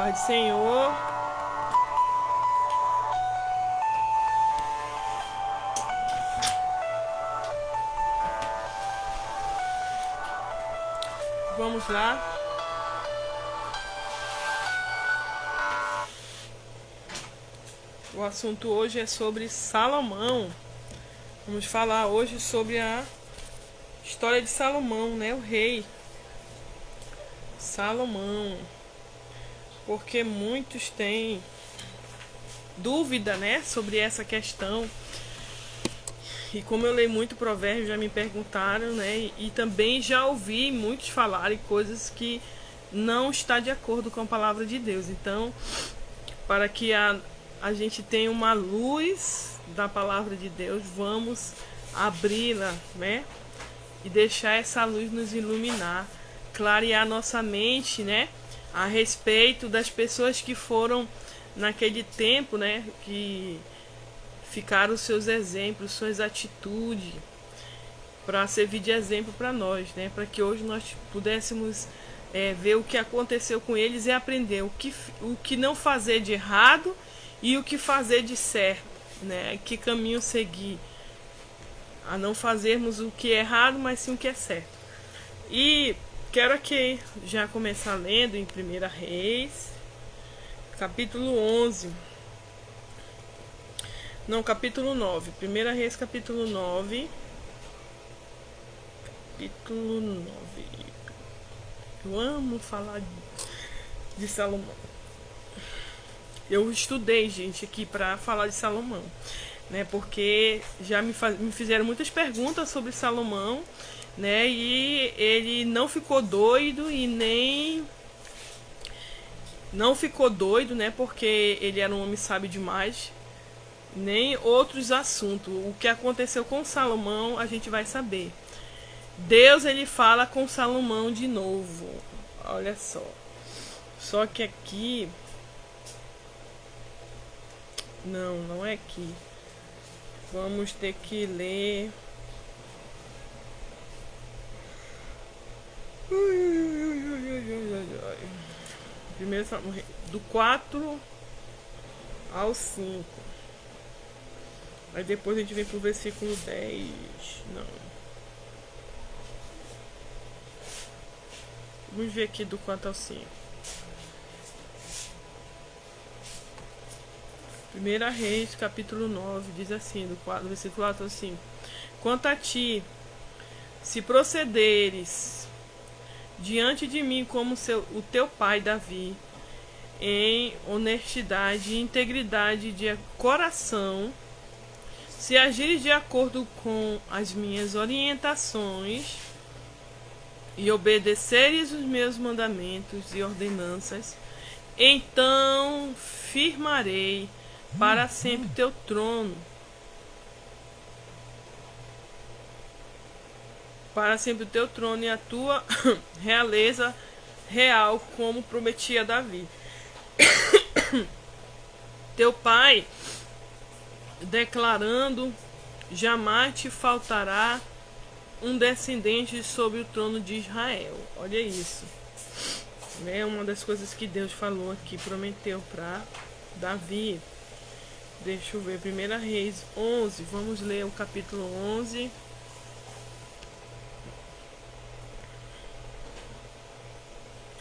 Paz do Senhor. Vamos lá. O assunto hoje é sobre Salomão. Vamos falar hoje sobre a história de Salomão, né? O rei Salomão. Porque muitos têm dúvida, né, sobre essa questão. E como eu leio muito Provérbios, já me perguntaram, né? E também já ouvi muitos falarem coisas que não está de acordo com a palavra de Deus. Então, para que a gente tenha uma luz da palavra de Deus, vamos abri-la, né? E deixar essa luz nos iluminar, clarear nossa mente, né? A respeito das pessoas que foram naquele tempo, né? Que ficaram os seus exemplos, suas atitudes, para servir de exemplo para nós, né? Para que hoje nós pudéssemos ver o que aconteceu com eles e aprender o que não fazer de errado e o que fazer de certo, né? Que caminho seguir, a não fazermos o que é errado, mas sim o que é certo. E quero aqui já começar lendo em 1 Reis, capítulo 11. Não, capítulo 9. 1 Reis, capítulo 9. Capítulo 9. Eu amo falar de Salomão. Eu estudei, gente, aqui para falar de Salomão, né? Porque já me fizeram muitas perguntas sobre Salomão, né? E ele não ficou doido e nem... Não ficou doido, né? Porque ele era um homem sábio demais. Nem outros assuntos. O que aconteceu com Salomão a gente vai saber. Deus, ele fala com Salomão de novo. Olha só. Só que aqui... Não é aqui. Vamos ter que ler... Primeiro, do 4 ao 5. Aí depois a gente vem pro versículo 10. Não. Vamos ver aqui do 4 ao 5. 1 Reis, capítulo 9, diz assim, do versículo 4 ao 5. Quanto a ti, se procederes diante de mim como o teu pai Davi, em honestidade e integridade de coração, se agires de acordo com as minhas orientações e obedeceres os meus mandamentos e ordenanças, então firmarei para sempre teu trono. Para sempre o teu trono e a tua realeza real, como prometia Davi. Teu pai, declarando: jamais te faltará um descendente sobre o trono de Israel. Olha isso. É uma das coisas que Deus falou aqui, prometeu para Davi. Deixa eu ver, 1 Reis 11. Vamos ler o capítulo 11.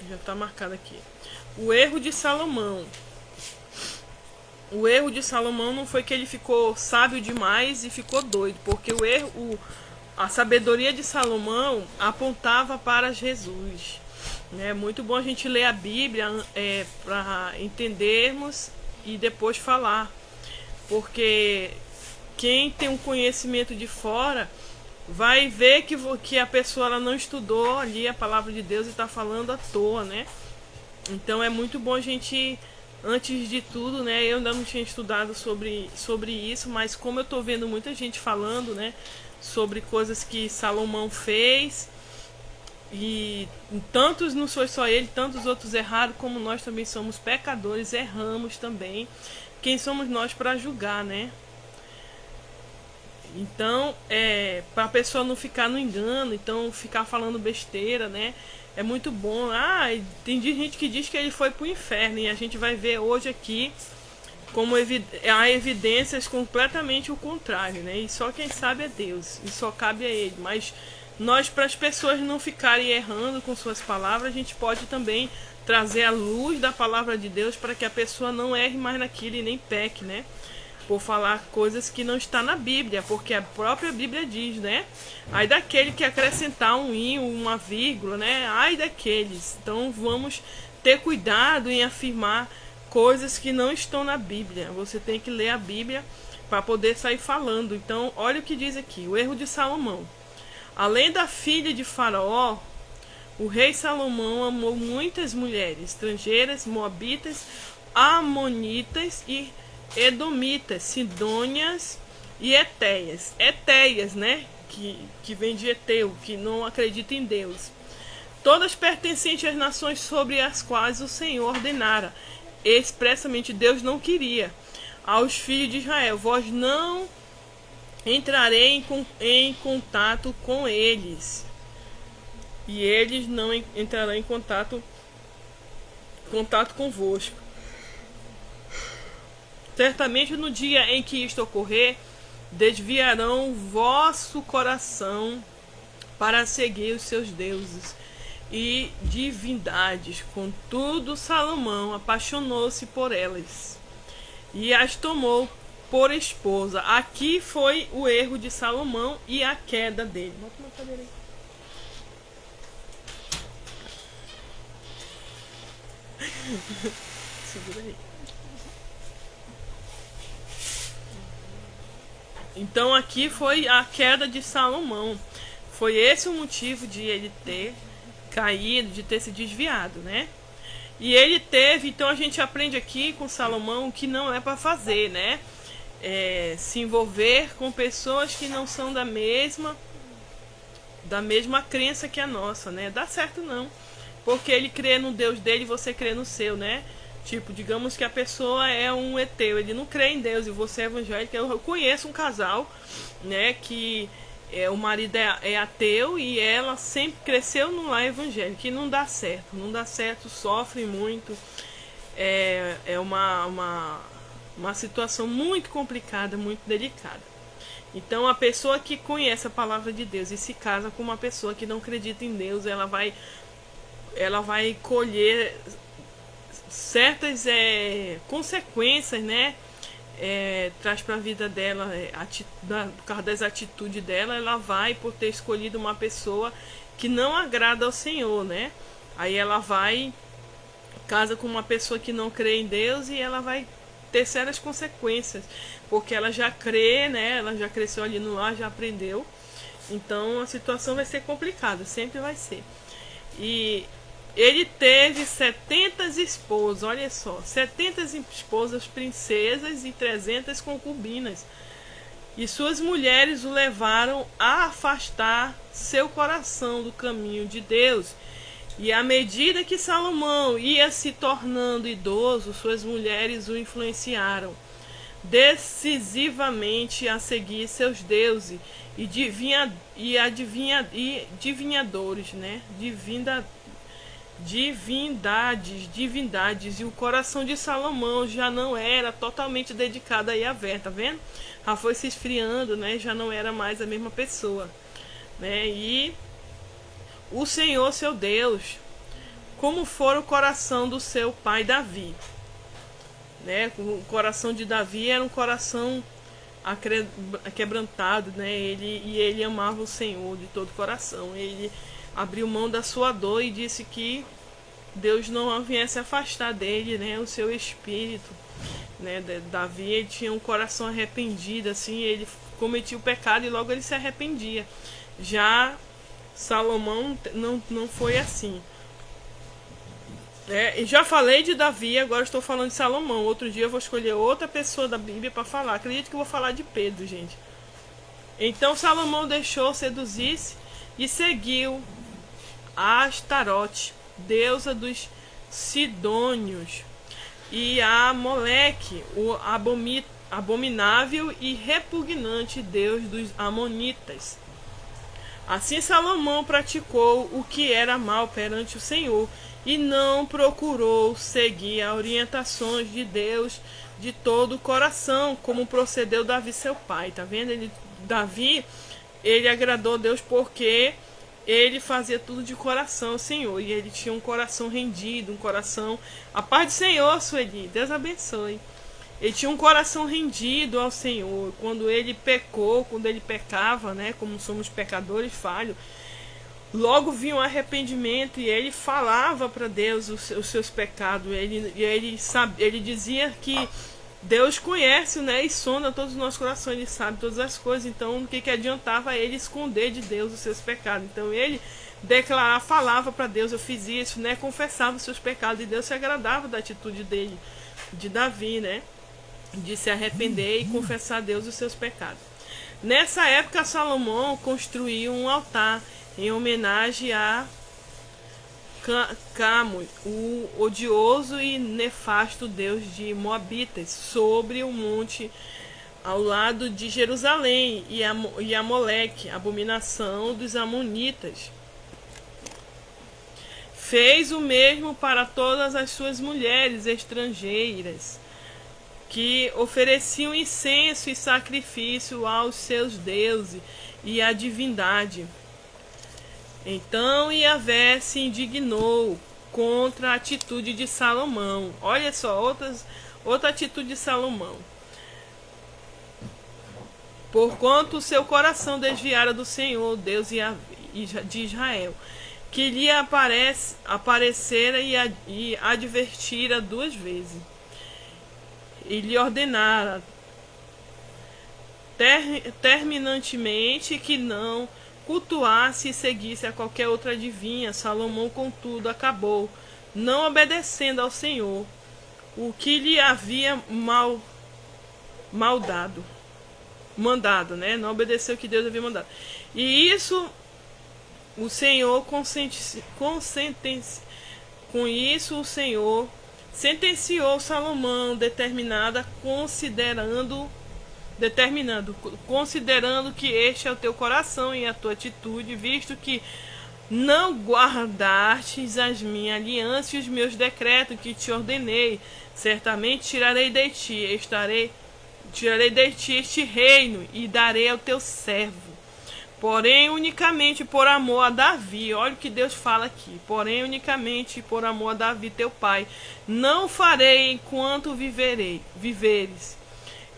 Já está marcado aqui. O erro de Salomão. O erro de Salomão não foi que ele ficou sábio demais e ficou doido, porque a sabedoria de Salomão apontava para Jesus. É muito bom a gente ler a Bíblia para entendermos e depois falar, porque quem tem um conhecimento de fora vai ver que a pessoa ela não estudou ali a palavra de Deus e está falando à toa, né? Então é muito bom a gente, antes de tudo, né? Eu ainda não tinha estudado sobre isso, mas como eu estou vendo muita gente falando, né? Sobre coisas que Salomão fez, e tantos, não foi só ele, tantos outros erraram, como nós também somos pecadores, erramos também. Quem somos nós para julgar, né? Então, para a pessoa não ficar no engano, então ficar falando besteira, né? É muito bom. Tem gente que diz que ele foi para o inferno, e a gente vai ver hoje aqui como há evidências completamente o contrário, né? E só quem sabe é Deus, e só cabe a Ele. Mas nós, para as pessoas não ficarem errando com suas palavras, a gente pode também trazer a luz da palavra de Deus para que a pessoa não erre mais naquilo e nem peque, né? Por falar coisas que não está na Bíblia, porque a própria Bíblia diz, né? Ai daquele que acrescentar um i, uma vírgula, né? Ai daqueles. Então vamos ter cuidado em afirmar coisas que não estão na Bíblia. Você tem que ler a Bíblia para poder sair falando. Então, olha o que diz aqui, o erro de Salomão. Além da filha de Faraó, o rei Salomão amou muitas mulheres estrangeiras, moabitas, amonitas e edomitas, sidônias e etéias. Etéias, né? Que vem de Eteu, que não acredita em Deus. Todas pertencentes às nações sobre as quais o Senhor ordenara. Expressamente Deus não queria. Aos filhos de Israel, vós não entrarei em contato com eles, e eles não entrarão em contato convosco. Certamente no dia em que isto ocorrer, desviarão o vosso coração para seguir os seus deuses e divindades. Contudo, Salomão apaixonou-se por elas e as tomou por esposa. Aqui foi o erro de Salomão e a queda dele. Bota uma cadeira aí. Segura aí. Então aqui foi a queda de Salomão. Foi esse o motivo de ele ter caído, de ter se desviado, né? E ele teve, então a gente aprende aqui com Salomão o que não é para fazer, né? Se envolver com pessoas que não são da mesma crença que a nossa, né? Dá certo não, porque ele crê no Deus dele e você crê no seu, né? Tipo, digamos que a pessoa é um eteu, ele não crê em Deus e você é evangélico. Eu conheço um casal, né, que o marido é ateu e ela sempre cresceu num lar evangélico, e não dá certo, sofre muito. É uma situação muito complicada, muito delicada. Então a pessoa que conhece a palavra de Deus e se casa com uma pessoa que não acredita em Deus, ela vai colher certas consequências, né? Traz para a vida dela, por causa das atitudes dela, ela vai, por ter escolhido uma pessoa que não agrada ao Senhor, né? Aí ela vai, casa com uma pessoa que não crê em Deus, e ela vai ter sérias consequências, porque ela já crê, né? Ela já cresceu ali no lar, já aprendeu. Então a situação vai ser complicada, sempre vai ser. E ele teve 70 esposas, olha só, 70 esposas princesas e 300 concubinas. E suas mulheres o levaram a afastar seu coração do caminho de Deus. E à medida que Salomão ia se tornando idoso, suas mulheres o influenciaram decisivamente a seguir seus deuses e adivinhadores, né? Divindades, e o coração de Salomão já não era totalmente dedicado a Yahvé, tá vendo? Já foi se esfriando, né? Já não era mais a mesma pessoa, né? E o Senhor, seu Deus, como for o coração do seu pai Davi, né? O coração de Davi era um coração quebrantado, né? Ele amava o Senhor de todo o coração. Ele abriu mão da sua dor e disse que Deus não viesse afastar dele, né, o seu espírito, né? Davi, ele tinha um coração arrependido, assim, ele cometia o pecado e logo ele se arrependia. Já Salomão não foi assim. E já falei de Davi, agora estou falando de Salomão. Outro dia eu vou escolher outra pessoa da Bíblia para falar. Acredito que eu vou falar de Pedro, gente. Então Salomão deixou seduzir-se e seguiu a Astarote, deusa dos Sidônios, e a Moleque, o abominável e repugnante Deus dos Amonitas. Assim Salomão praticou o que era mal perante o Senhor e não procurou seguir as orientações de Deus de todo o coração, como procedeu Davi seu pai. Tá vendo? Davi, ele agradou a Deus porque ele fazia tudo de coração, Senhor, e ele tinha um coração rendido, um coração... A paz do Senhor, Sueli, Deus abençoe. Ele tinha um coração rendido ao Senhor. Quando ele pecou, quando ele pecava, né, como somos pecadores falhos, logo vinha um arrependimento e ele falava para Deus os seus pecados. Ele dizia que Deus conhece, né, e sonda todos os nossos corações, ele sabe todas as coisas. Então, o que adiantava ele esconder de Deus os seus pecados? Então, ele declarava, falava para Deus, eu fiz isso, né, confessava os seus pecados, e Deus se agradava da atitude dele, de Davi, né, de se arrepender e confessar a Deus os seus pecados. Nessa época, Salomão construiu um altar em homenagem a Camo, o odioso e nefasto deus de Moabitas, sobre o monte ao lado de Jerusalém, e a Moleque, abominação dos Amonitas. Fez o mesmo para todas as suas mulheres estrangeiras, que ofereciam incenso e sacrifício aos seus deuses e à divindade. Então Yahvé se indignou contra a atitude de Salomão. Olha só, outra atitude de Salomão. Porquanto o seu coração desviara do Senhor, Deus de Israel, que lhe aparecera e advertira 2 vezes, e lhe ordenara terminantemente que não cultuasse e seguisse a qualquer outra adivinha. Salomão, contudo, acabou não obedecendo ao Senhor, o que lhe havia mandado, né? Não obedeceu o que Deus havia mandado. E isso o Senhor com isso o Senhor sentenciou Salomão, considerando que este é o teu coração e a tua atitude, visto que não guardastes as minhas alianças e os meus decretos que te ordenei, certamente tirarei de ti este reino e darei ao teu servo. Porém, unicamente por amor a Davi, olha o que Deus fala aqui, porém, unicamente por amor a Davi, teu pai, não farei enquanto viveres.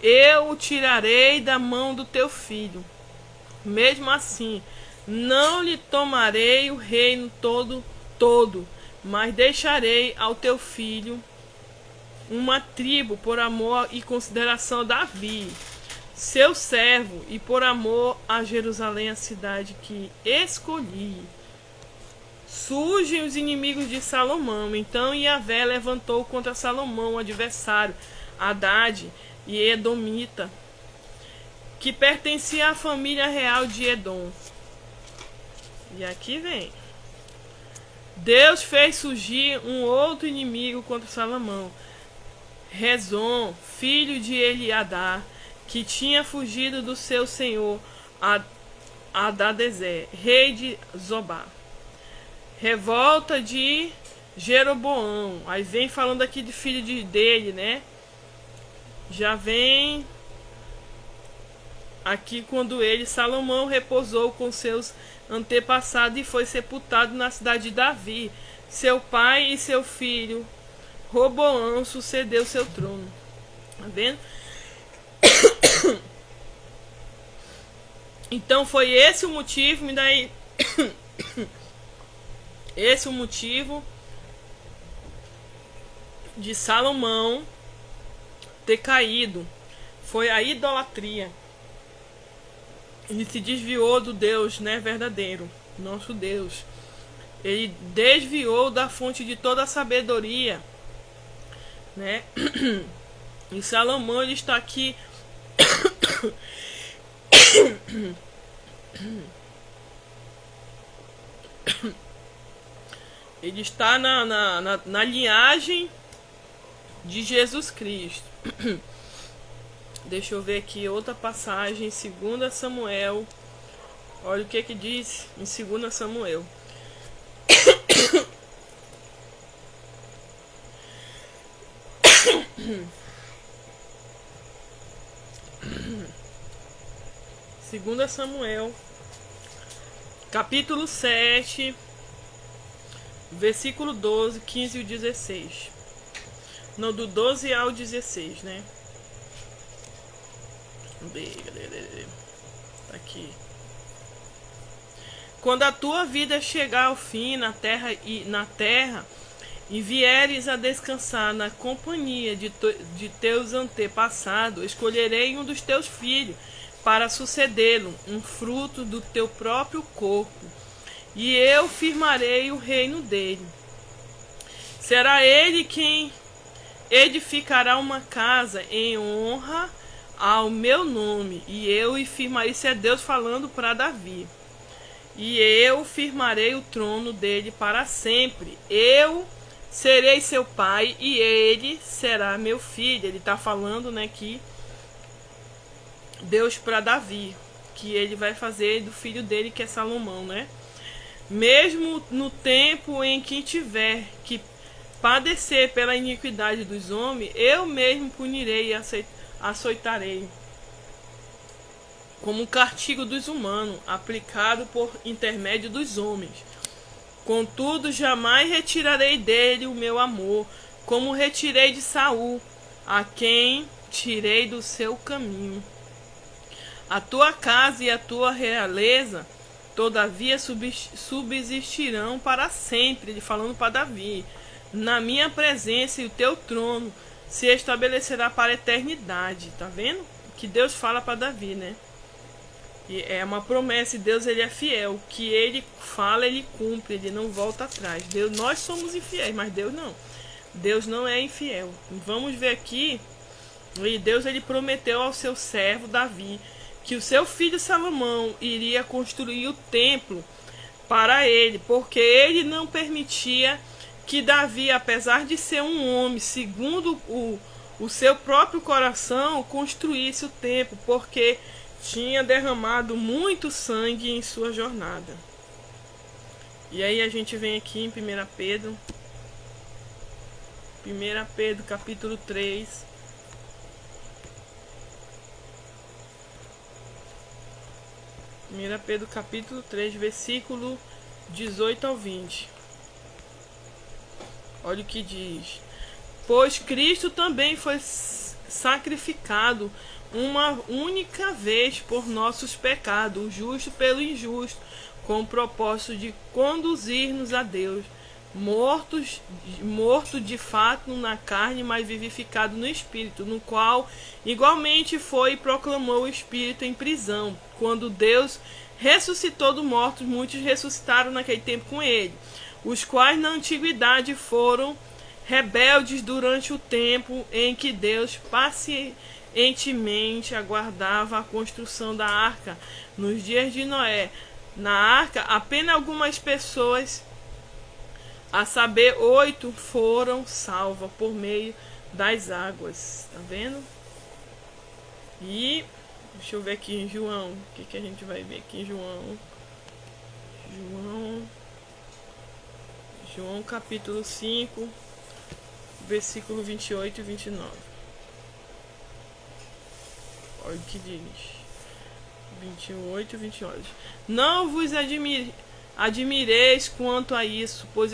Eu o tirarei da mão do teu filho. Mesmo assim, não lhe tomarei o reino todo, mas deixarei ao teu filho uma tribo por amor e consideração a Davi, seu servo, e por amor a Jerusalém, a cidade que escolhi. Surgem os inimigos de Salomão. Então Yahvé levantou contra Salomão o adversário, Haddad e Edomita, que pertencia à família real de Edom. E aqui vem. Deus fez surgir um outro inimigo contra Salomão, Rezon, filho de Eliadá, que tinha fugido do seu senhor Adadezer, rei de Zobá. Revolta de Jeroboão. Aí vem falando aqui de filho dele, né? Já vem aqui quando Salomão, repousou com seus antepassados e foi sepultado na cidade de Davi. Seu pai e seu filho Roboão sucedeu seu trono. Tá vendo? Então foi esse o motivo, esse o motivo de Salomão ter caído. Foi a idolatria. Ele se desviou do Deus, né, verdadeiro, nosso Deus. Ele desviou da fonte de toda a sabedoria, né? E Salomão, ele está aqui ele está na linhagem de Jesus Cristo. Deixa eu ver aqui outra passagem, 2 Samuel. Olha o que diz em 2 Samuel. Segunda Samuel, capítulo 7, versículo 12, 15 e 16. Não, do 12 ao 16, né? Tá aqui. Quando a tua vida chegar ao fim na terra e vieres a descansar na companhia de teus antepassados, escolherei um dos teus filhos para sucedê-lo, um fruto do teu próprio corpo, e eu firmarei o reino dele. Será ele quem edificará uma casa em honra ao meu nome, e eu firmarei. Isso é Deus falando para Davi. E eu firmarei o trono dele para sempre. Eu serei seu pai e ele será meu filho. Ele está falando, né, que Deus para Davi, que ele vai fazer do filho dele, que é Salomão, né? Mesmo no tempo em que tiver que padecer pela iniquidade dos homens, eu mesmo punirei e açoitarei como um castigo dos humanos, aplicado por intermédio dos homens. Contudo, jamais retirarei dele o meu amor, como retirei de Saul, a quem tirei do seu caminho. A tua casa e a tua realeza, todavia, subsistirão para sempre. Ele falando para Davi. Na minha presença, e o teu trono se estabelecerá para a eternidade. Tá vendo? Que Deus fala para Davi, né? E é uma promessa, e Deus, ele é fiel. O que ele fala, ele cumpre, ele não volta atrás. Deus, nós somos infiéis, mas Deus não. Deus não é infiel. Vamos ver aqui, e Deus, ele prometeu ao seu servo Davi que o seu filho Salomão iria construir o templo para ele, porque ele não permitia que Davi, apesar de ser um homem segundo o seu próprio coração, construísse o templo, porque tinha derramado muito sangue em sua jornada. E aí a gente vem aqui em 1 Pedro. 1 Pedro capítulo 3. Pedro capítulo 3, versículo 18 ao 20. Olha o que diz. Pois Cristo também foi sacrificado uma única vez por nossos pecados, o justo pelo injusto, com o propósito de conduzir-nos a Deus, morto de fato na carne, mas vivificado no Espírito, no qual igualmente foi e proclamou o Espírito em prisão. Quando Deus ressuscitou dos mortos, muitos ressuscitaram naquele tempo com ele, os quais na antiguidade foram rebeldes durante o tempo em que Deus pacientemente aguardava a construção da arca nos dias de Noé. Na arca, apenas algumas pessoas, a saber, 8, foram salvas por meio das águas. Tá vendo? E deixa eu ver aqui em João. O que a gente vai ver aqui em João? João capítulo 5, versículo 28 e 29. Olha o que diz. 28 e 29. Não vos admireis quanto a isso, pois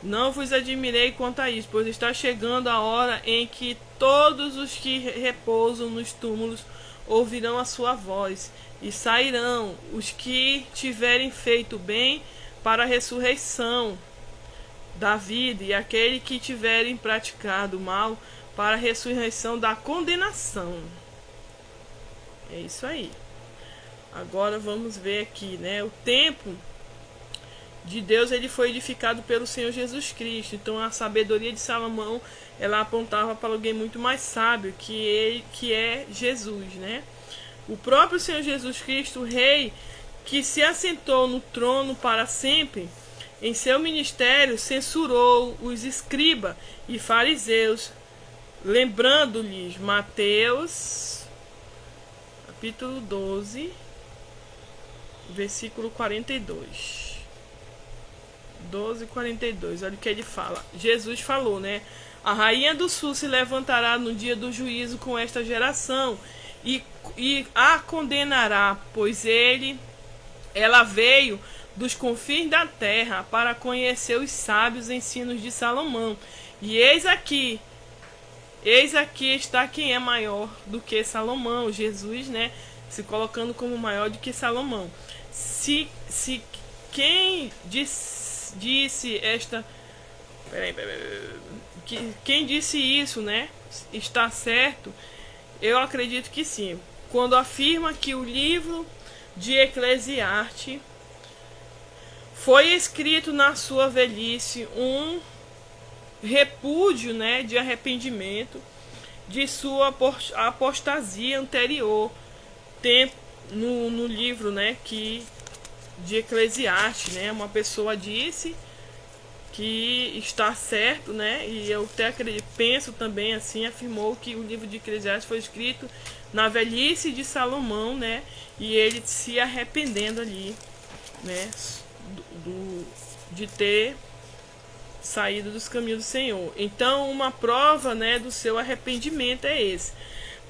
não vos admirei quanto a isso, pois está chegando a hora em que todos os que repousam nos túmulos ouvirão a sua voz, e sairão os que tiverem feito bem para a ressurreição da vida, e aquele que tiverem praticado mal para a ressurreição da condenação. É isso aí. Agora vamos ver aqui, né? O templo de Deus, ele foi edificado pelo Senhor Jesus Cristo. Então a sabedoria de Salomão, ela apontava para alguém muito mais sábio, que é Jesus, né? O próprio Senhor Jesus Cristo, o Rei, que se assentou no trono para sempre, em seu ministério, censurou os escribas e fariseus, lembrando-lhes Mateus, capítulo 12, versículo 42. 12:42, olha o que ele fala. Jesus falou, né? A rainha do sul se levantará no dia do juízo com esta geração e a condenará, pois ela veio dos confins da terra para conhecer os sábios ensinos de Salomão. E eis aqui está quem é maior do que Salomão. Jesus, né, se colocando como maior do que Salomão. Se quem disse esta... Quem disse isso, né, está certo? Eu acredito que sim. Quando afirma que o livro de Eclesiastes foi escrito na sua velhice, um repúdio, né, de arrependimento de sua apostasia anterior, no livro, né, de Eclesiastes, né, uma pessoa disse que está certo, né, e eu até penso também assim, afirmou que o livro de Eclesiastes foi escrito na velhice de Salomão, né, e ele se arrependendo ali, né, de ter saído dos caminhos do Senhor. Então, uma prova, né, do seu arrependimento é esse.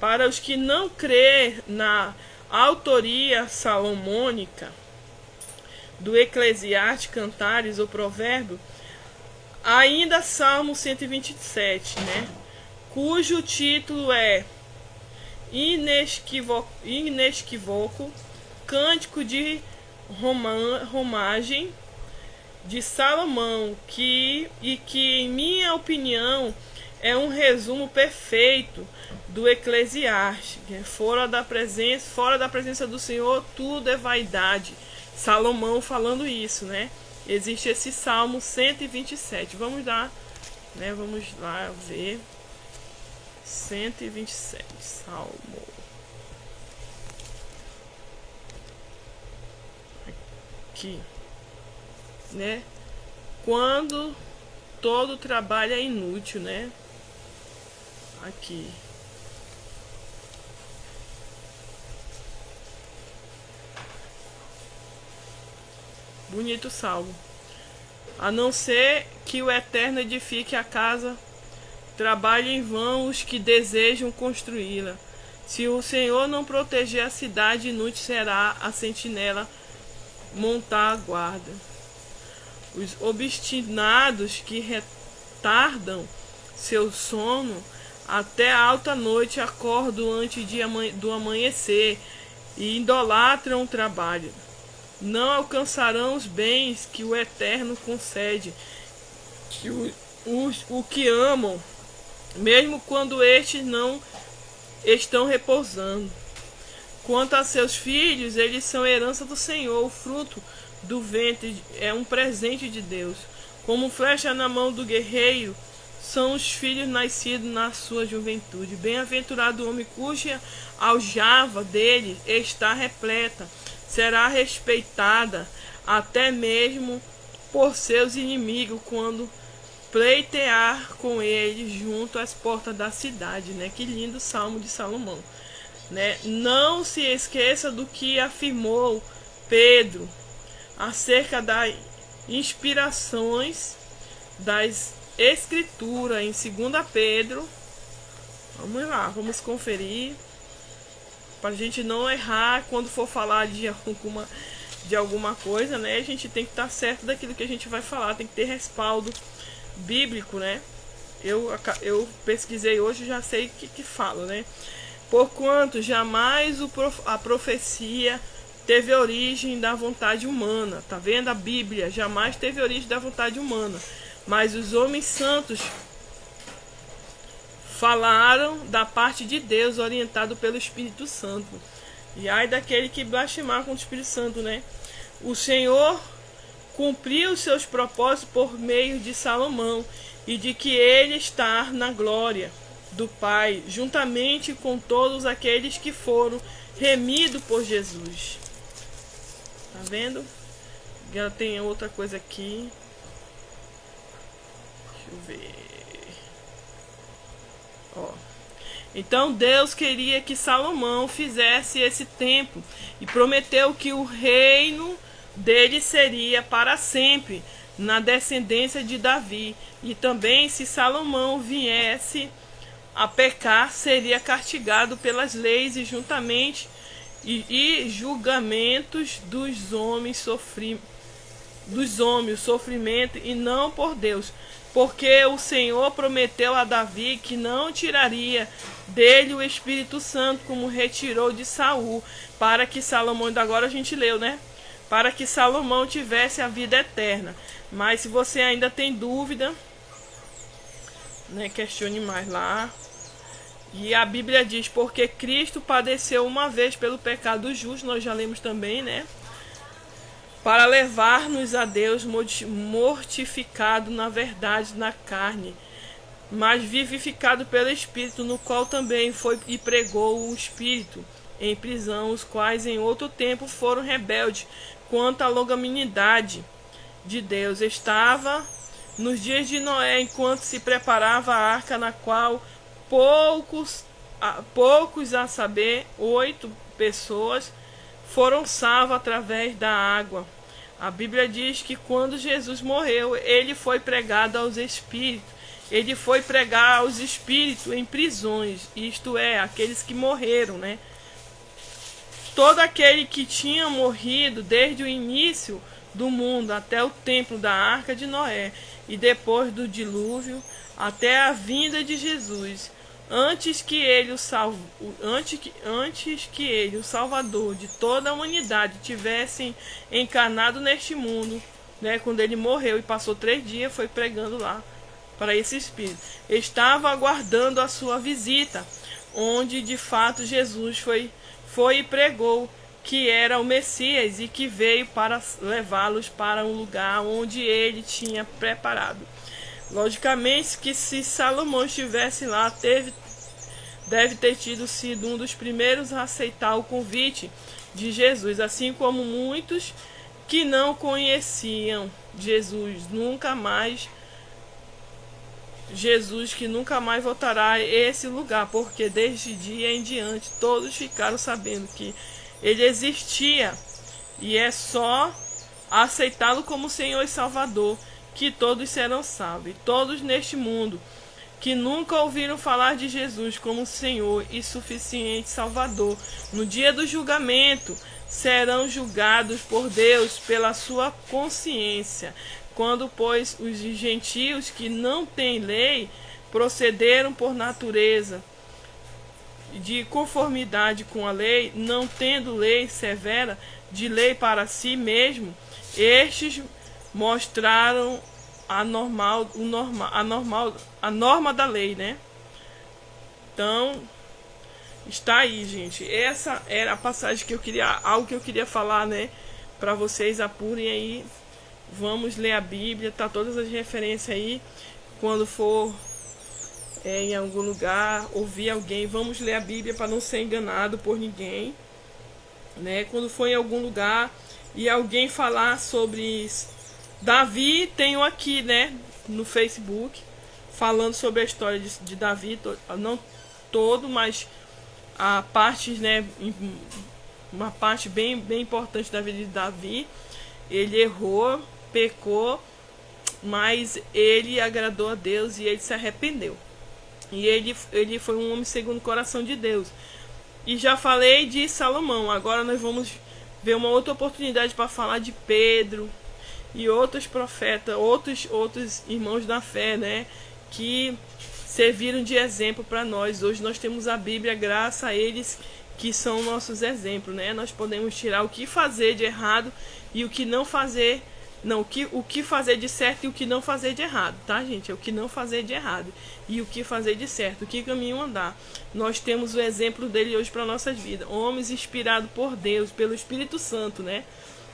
Para os que não crê na autoria salomônica do Eclesiastes, Cantares ou Provérbio, ainda Salmo 127, né, cujo título é inesquívoco, cântico de romagem de Salomão, que em minha opinião é um resumo perfeito do Eclesiastes. Fora da presença do Senhor tudo é vaidade. Salomão falando isso, né? Existe esse Salmo 127. Vamos lá ver. 127, Salmo. Aqui, né? Quando todo trabalho é inútil, né? Aqui. Bonito salmo. A não ser que o Eterno edifique a casa, trabalhe em vão os que desejam construí-la. Se o Senhor não proteger a cidade, inútil será a sentinela montar a guarda. Os obstinados que retardam seu sono até a alta noite acordam antes do amanhecer e idolatram o trabalho. Não alcançarão os bens que o Eterno concede, que o que amam, mesmo quando estes não estão repousando. Quanto a seus filhos, eles são herança do Senhor, o fruto do ventre é um presente de Deus. Como flecha na mão do guerreiro, são os filhos nascidos na sua juventude. Bem-aventurado o homem cuja aljava dele está repleta, será respeitada até mesmo por seus inimigos quando pleitear com eles junto às portas da cidade, né? Que lindo salmo de Salomão, né? Não se esqueça do que afirmou Pedro acerca das inspirações das Escrituras em 2 Pedro. Vamos lá, vamos conferir para a gente não errar quando for falar de alguma coisa, né? A gente tem que estar certo daquilo que a gente vai falar, tem que ter respaldo bíblico, né? Eu pesquisei hoje, já sei o que falo, né? Porquanto jamais a profecia teve origem da vontade humana. Tá vendo? A Bíblia jamais teve origem da vontade humana, mas os homens santos falaram da parte de Deus, orientado pelo Espírito Santo. E ai daquele que blasfemar contra o Espírito Santo, né? O Senhor cumpriu os seus propósitos por meio de Salomão, e de que ele está na glória do Pai, juntamente com todos aqueles que foram remidos por Jesus. Tá vendo? Tem outra coisa aqui. eu ver. Ó. Então Deus queria que Salomão fizesse esse templo e prometeu que o reino dele seria para sempre, na descendência de Davi. E também, se Salomão viesse a pecar, seria castigado pelas leis e juntamente e julgamentos dos homens o sofrimento, e não por Deus, porque o Senhor prometeu a Davi que não tiraria dele o Espírito Santo, como retirou de Saul, para que Salomão, ainda agora a gente leu, né? Para que Salomão tivesse a vida eterna. Mas se você ainda tem dúvida, né, questione mais lá. E a Bíblia diz, porque Cristo padeceu uma vez pelo pecado justo, nós já lemos também, né? Para levar-nos a Deus, mortificado na verdade na carne, mas vivificado pelo Espírito, no qual também foi e pregou o Espírito em prisão, os quais em outro tempo foram rebeldes quanto à longanimidade de Deus. Estava nos dias de Noé, enquanto se preparava a arca, na qual poucos a saber, 8 pessoas foram salvas através da água. A Bíblia diz que quando Jesus morreu, ele foi pregado aos espíritos. Ele foi pregar aos espíritos em prisões, isto é, aqueles que morreram, né? Todo aquele que tinha morrido desde o início do mundo até o tempo da arca de Noé e depois do dilúvio até a vinda de Jesus, antes que ele, o Salvador de toda a humanidade, tivesse encarnado neste mundo, né, quando ele morreu e passou 3 dias, foi pregando lá para esse espírito. Estava aguardando a sua visita, onde de fato Jesus foi e pregou que era o Messias e que veio para levá-los para um lugar onde ele tinha preparado. Logicamente que se Salomão estivesse lá, deve ter sido um dos primeiros a aceitar o convite de Jesus, assim como muitos que não conheciam Jesus, que nunca mais voltará a esse lugar, porque desde dia em diante todos ficaram sabendo que ele existia, e é só aceitá-lo como Senhor e Salvador que todos serão salvos. E todos neste mundo que nunca ouviram falar de Jesus como Senhor e suficiente Salvador, no dia do julgamento serão julgados por Deus pela sua consciência. Quando, pois, os gentios que não têm lei procederam por natureza de conformidade com a lei, não tendo lei severa de lei para si mesmo, estes mostraram a norma da lei, né? Então, está aí, gente. Essa era a passagem que eu queria, algo que eu queria falar, né? Para vocês, apurem aí. Vamos ler a Bíblia, tá todas as referências aí. Quando for em algum lugar, ouvir alguém, vamos ler a Bíblia para não ser enganado por ninguém, né? Quando for em algum lugar e alguém falar sobre Davi, tenho aqui, né, no Facebook, falando sobre a história de Davi, não todo, mas a parte, né, uma parte bem importante da vida de Davi. Ele errou, pecou, mas ele agradou a Deus e ele se arrependeu. E ele foi um homem segundo o coração de Deus. E já falei de Salomão, agora nós vamos ver uma outra oportunidade para falar de Pedro e outros profetas, outros irmãos da fé, né, que serviram de exemplo para nós. Hoje nós temos a Bíblia, graças a eles que são nossos exemplos, né? Nós podemos tirar o que fazer de errado e o que não fazer, o que fazer de certo e o que não fazer de errado, tá, gente? É o que não fazer de errado e o que fazer de certo, o que caminho andar. Nós temos o exemplo dele hoje para nossas vidas, homens inspirados por Deus, pelo Espírito Santo, né?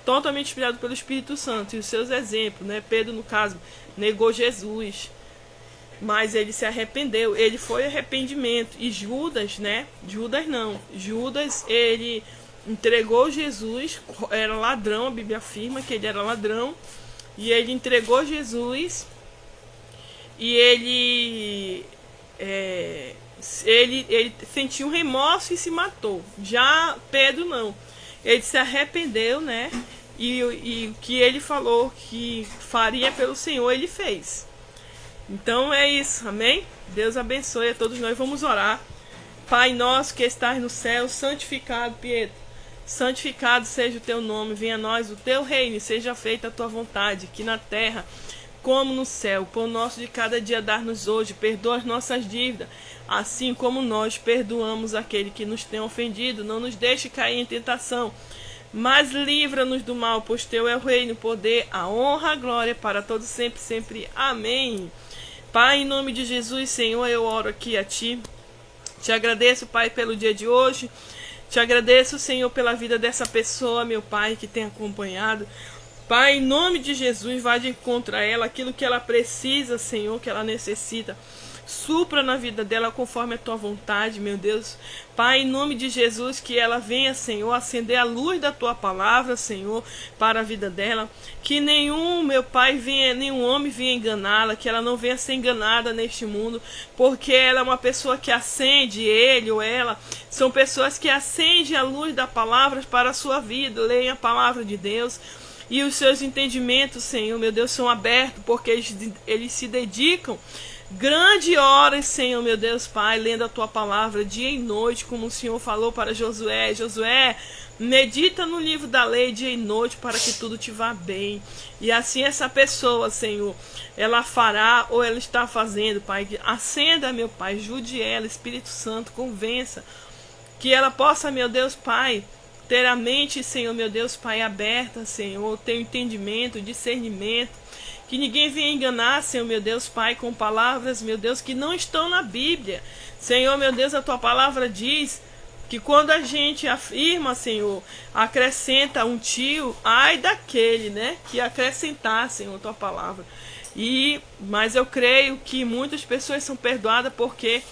Totalmente inspirado pelo Espírito Santo, e os seus exemplos, né? Pedro, no caso, negou Jesus, mas ele se arrependeu, ele foi arrependimento. E Judas, né? Judas, ele entregou Jesus, era ladrão, a Bíblia afirma que ele era ladrão, e ele entregou Jesus e ele sentiu um remorso e se matou. Já Pedro não. Ele se arrependeu, né? E o que ele falou que faria pelo Senhor, ele fez. Então é isso, amém? Deus abençoe a todos nós. Vamos orar. Pai nosso que estás no céu, santificado, Pietro. Santificado seja o teu nome, venha a nós o teu reino, e seja feita a tua vontade, aqui na terra, como no céu. O pão nosso de cada dia dar-nos hoje, perdoa as nossas dívidas, assim como nós perdoamos aquele que nos tem ofendido. Não nos deixe cair em tentação, mas livra-nos do mal, pois teu é o reino, o poder, a honra, a glória, para todos sempre, sempre. Amém. Pai, em nome de Jesus, Senhor, eu oro aqui a Ti. Te agradeço, Pai, pelo dia de hoje. Te agradeço, Senhor, pela vida dessa pessoa, meu Pai, que tem acompanhado. Pai, em nome de Jesus, vá de encontro a ela, aquilo que ela precisa, Senhor, que ela necessita. Supra na vida dela conforme a tua vontade, meu Deus. Pai, em nome de Jesus, que ela venha, Senhor, acender a luz da tua palavra, Senhor, para a vida dela. Que nenhum, meu Pai, nenhum homem venha enganá-la, que ela não venha ser enganada neste mundo, porque ela é uma pessoa que acende, ele ou ela, são pessoas que acendem a luz da palavra para a sua vida. Leia a palavra de Deus. E os seus entendimentos, Senhor, meu Deus, são abertos, porque eles se dedicam grande horas, Senhor, meu Deus, Pai, lendo a tua palavra dia e noite, como o Senhor falou para Josué. Josué, medita no livro da lei dia e noite, para que tudo te vá bem. E assim essa pessoa, Senhor, ela fará ou ela está fazendo, Pai. Acenda, meu Pai, ajude ela, Espírito Santo, convença. Que ela possa, meu Deus, Pai, ter a mente, Senhor, meu Deus, Pai, aberta, Senhor, ter o entendimento, discernimento. Que ninguém venha enganar, Senhor, meu Deus, Pai, com palavras, meu Deus, que não estão na Bíblia. Senhor, meu Deus, a tua palavra diz que quando a gente afirma, Senhor, acrescenta um tio, ai daquele, né, que acrescentar, Senhor, a tua palavra. Mas eu creio que muitas pessoas são perdoadas porque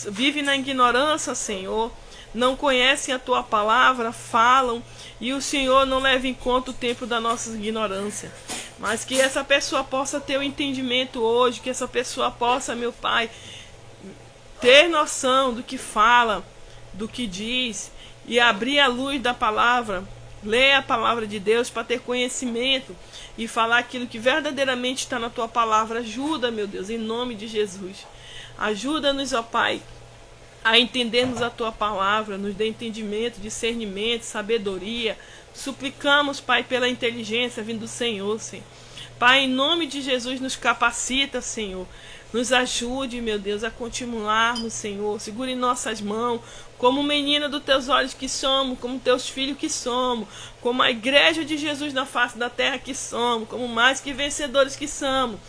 vivem na ignorância, Senhor, não conhecem a tua palavra, falam, e o Senhor não leva em conta o tempo da nossa ignorância. Mas que essa pessoa possa ter o entendimento hoje, que essa pessoa possa, meu Pai, ter noção do que fala, do que diz, e abrir a luz da palavra, ler a palavra de Deus para ter conhecimento e falar aquilo que verdadeiramente está na tua palavra. Ajuda, meu Deus, em nome de Jesus. Ajuda-nos, ó Pai, a entendermos a tua palavra, nos dê entendimento, discernimento, sabedoria. Suplicamos, Pai, pela inteligência vindo do Senhor, Senhor. Pai, em nome de Jesus, nos capacita, Senhor. Nos ajude, meu Deus, a continuarmos, Senhor. Segure em nossas mãos, como menina dos teus olhos que somos, como teus filhos que somos, como a igreja de Jesus na face da terra que somos, como mais que vencedores que somos.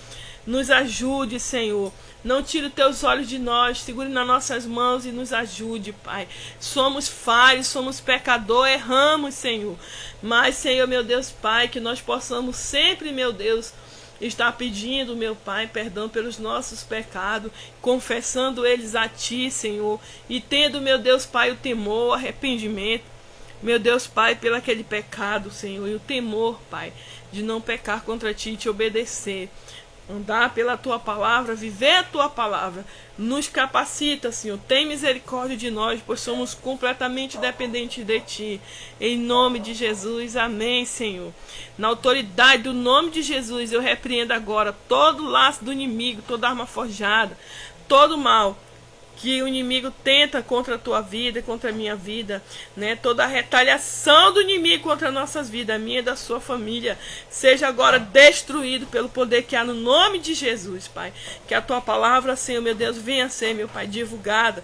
Nos ajude, Senhor. Não tire os teus olhos de nós, segure nas nossas mãos e nos ajude, Pai. Somos falhos, somos pecadores, erramos, Senhor. Mas, Senhor, meu Deus, Pai, que nós possamos sempre, meu Deus, estar pedindo, meu Pai, perdão pelos nossos pecados, confessando eles a Ti, Senhor, e tendo, meu Deus, Pai, o temor, o arrependimento, meu Deus, Pai, pelo aquele pecado, Senhor, e o temor, Pai, de não pecar contra Ti e Te obedecer. Andar pela tua palavra, viver a tua palavra, nos capacita, Senhor. Tem misericórdia de nós, pois somos completamente dependentes de Ti. Em nome de Jesus, amém, Senhor. Na autoridade do nome de Jesus, eu repreendo agora todo laço do inimigo, toda arma forjada, todo mal que o inimigo tenta contra a tua vida, contra a minha vida, né? Toda a retaliação do inimigo contra as nossas vidas, a minha e da sua família, seja agora destruído pelo poder que há no nome de Jesus, Pai. Que a tua palavra, Senhor, meu Deus, venha a ser, meu Pai, divulgada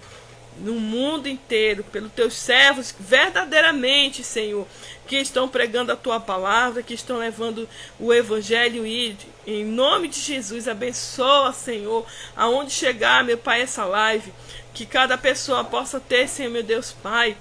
no mundo inteiro, pelos teus servos, verdadeiramente, Senhor, que estão pregando a tua palavra, que estão levando o evangelho. E em nome de Jesus, abençoa, Senhor, aonde chegar, meu Pai, essa live, que cada pessoa possa ter, Senhor, meu Deus, Pai,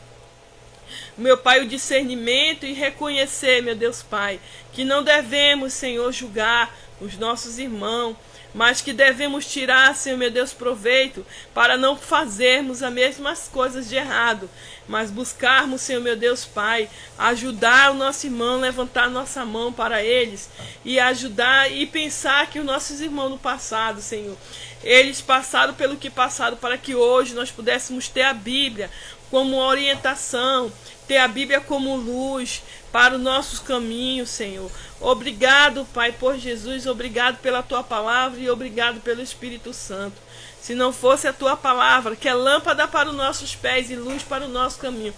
meu Pai, o discernimento e reconhecer, meu Deus, Pai, que não devemos, Senhor, julgar os nossos irmãos, mas que devemos tirar, Senhor meu Deus, proveito para não fazermos as mesmas coisas de errado, mas buscarmos, Senhor meu Deus Pai, ajudar o nosso irmão, levantar nossa mão para eles e ajudar e pensar que os nossos irmãos no passado, Senhor, eles passaram pelo que passaram para que hoje nós pudéssemos ter a Bíblia como orientação, ter a Bíblia como luz para os nossos caminhos, Senhor. Obrigado, Pai, por Jesus, obrigado pela Tua palavra e obrigado pelo Espírito Santo. Se não fosse a Tua palavra, que é lâmpada para os nossos pés e luz para o nosso caminho,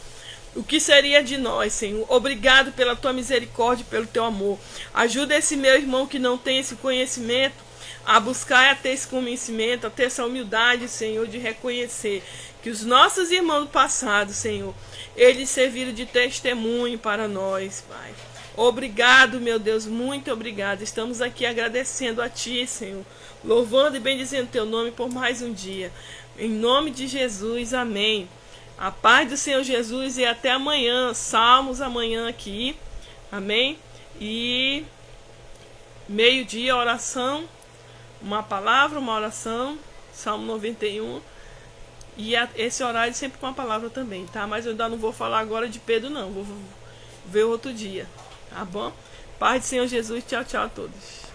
o que seria de nós, Senhor? Obrigado pela Tua misericórdia e pelo Teu amor. Ajuda esse meu irmão que não tem esse conhecimento a buscar e a ter esse conhecimento, a ter essa humildade, Senhor, de reconhecer que os nossos irmãos do passado, Senhor, eles serviram de testemunho para nós, Pai. Obrigado, meu Deus, muito obrigado. Estamos aqui agradecendo a Ti, Senhor, louvando e bendizendo Teu nome por mais um dia. Em nome de Jesus, amém. A paz do Senhor Jesus e até amanhã. Salmos amanhã aqui, amém. E meio-dia, oração, uma palavra, uma oração, Salmo 91. E esse horário sempre com a palavra também, tá? Mas eu ainda não vou falar agora de Pedro, não. Vou ver outro dia, tá bom? Paz do Senhor Jesus. Tchau, tchau a todos.